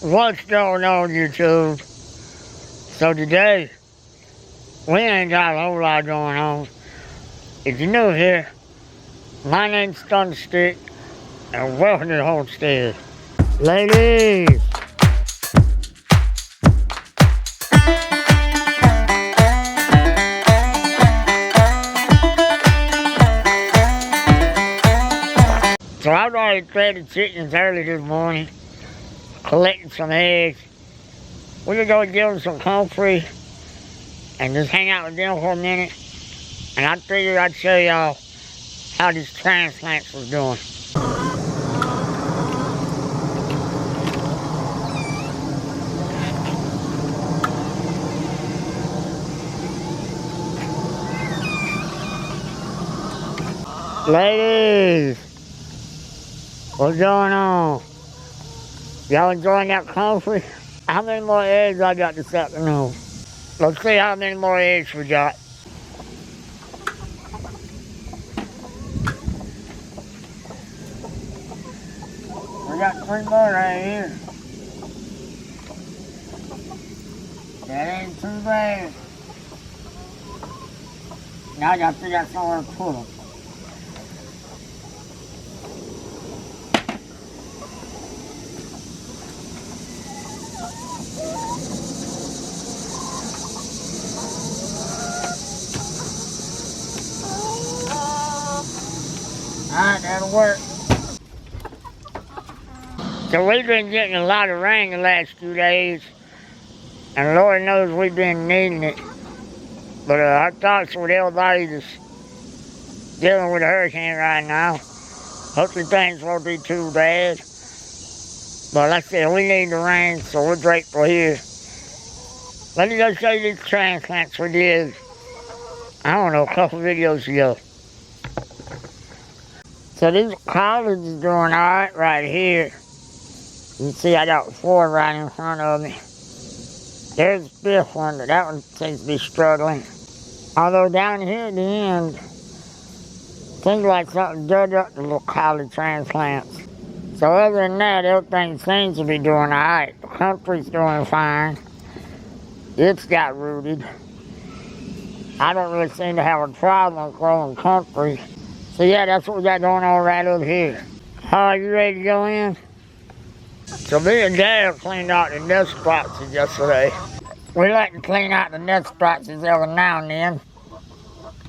What's going on, YouTube? So today, we ain't got a whole lot going on. If you're new here, my name's Thunderstick, and welcome to Homestead. Ladies! So I've already fed the chickens early this morning, collecting some eggs. We're gonna go give them some comfrey and just hang out with them for a minute. And I figured I'd show y'all how these transplants was doing. Ladies, what's going on? Y'all enjoying that comfrey? How many more eggs I got this afternoon? Let's see how many more eggs we got. We got 3 more right here. That ain't too bad. Now I gotta figure out somewhere to put them. Alright, that'll work. So we've been getting a lot of rain the last few days, and Lord knows we've been needing it. But our thoughts with everybody that's dealing with a hurricane right now. Hopefully things won't be too bad. But like I said, we need the rain, so we're grateful here. Let me go show you these transplants we did, I don't know, a couple videos ago. So these collards is doing alright right here. You can see I got 4 right in front of me. There's the 5th one, but that one seems to be struggling. Although down here at the end, seems like something dug up the little collard transplants. So other than that, everything seems to be doing alright. The comfrey's doing fine. It's got rooted. I don't really seem to have a problem growing comfrey. So yeah, that's what we got going on right over here. Are you ready to go in? So me and Dad cleaned out the nest boxes yesterday. We like to clean out the nest boxes every now and then.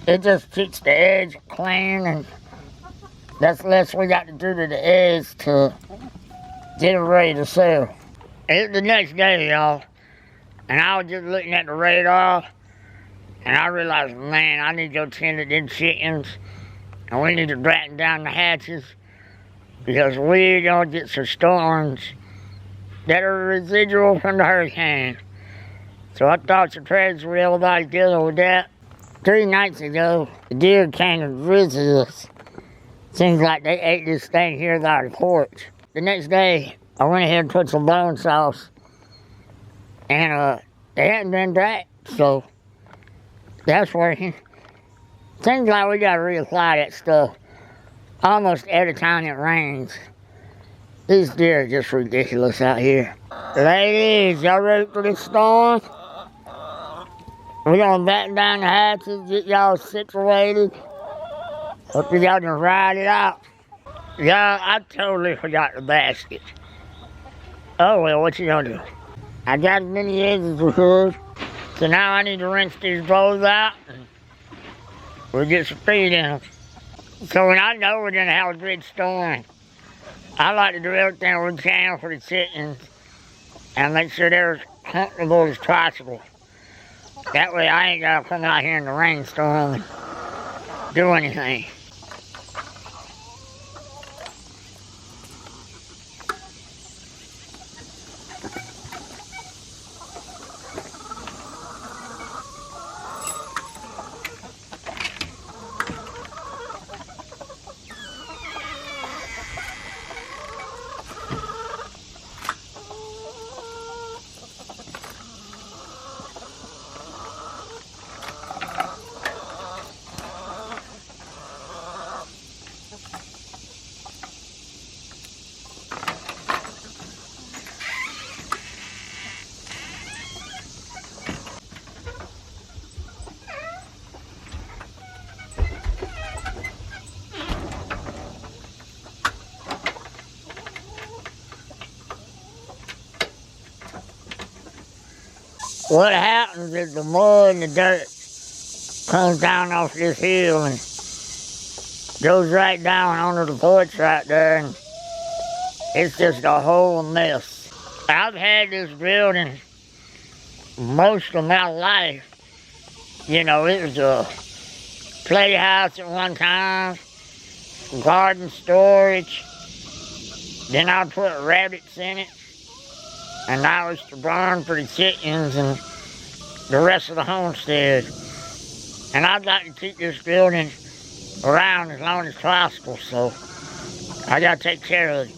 It just keeps the eggs clean, and that's less we got to do to the eggs to get them ready to sell. It's the next day, y'all, and I was just looking at the radar, and I realized, man, I need to go tend to them chickens. And we need to batten down the hatches because we're going to get some storms that are residual from the hurricane. So I thought the trades with everybody dealing with that. 3 nights ago, the deer came and visited us. Seems like they ate this thing here at our porch. The next day, I went ahead and put some bone sauce. And they hadn't been back, so that's working. Seems like we gotta reapply that stuff almost every time it rains. These deer are just ridiculous out here. Ladies, y'all ready for this storm? We're gonna batten down the hatches, get y'all situated. Hope y'all can ride it out. Y'all, I totally forgot the basket. Oh well, what you gonna do? I got as many eggs as we could. So now I need to rinse these bowls out. We'll get some feed in them. So when I know we're gonna have a big storm, I like to do everything we can for the chickens and make sure they're as comfortable as possible. That way I ain't gotta come out here in the rainstorm and do anything. what happens is the mud and the dirt comes down off this hill and goes right down onto the porch right there, and it's just a whole mess. I've had this building most of my life. You know, it was a playhouse at one time, garden storage. Then I put rabbits in it, and I was to barn for the chickens and the rest of the homestead. And I'd like to keep this building around as long as possible, so I gotta take care of it.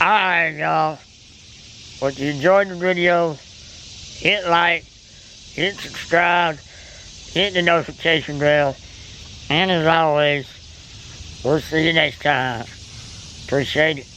Alright, y'all. If you enjoyed the video, hit like, hit subscribe, hit the notification bell, and as always, we'll see you next time. Appreciate it.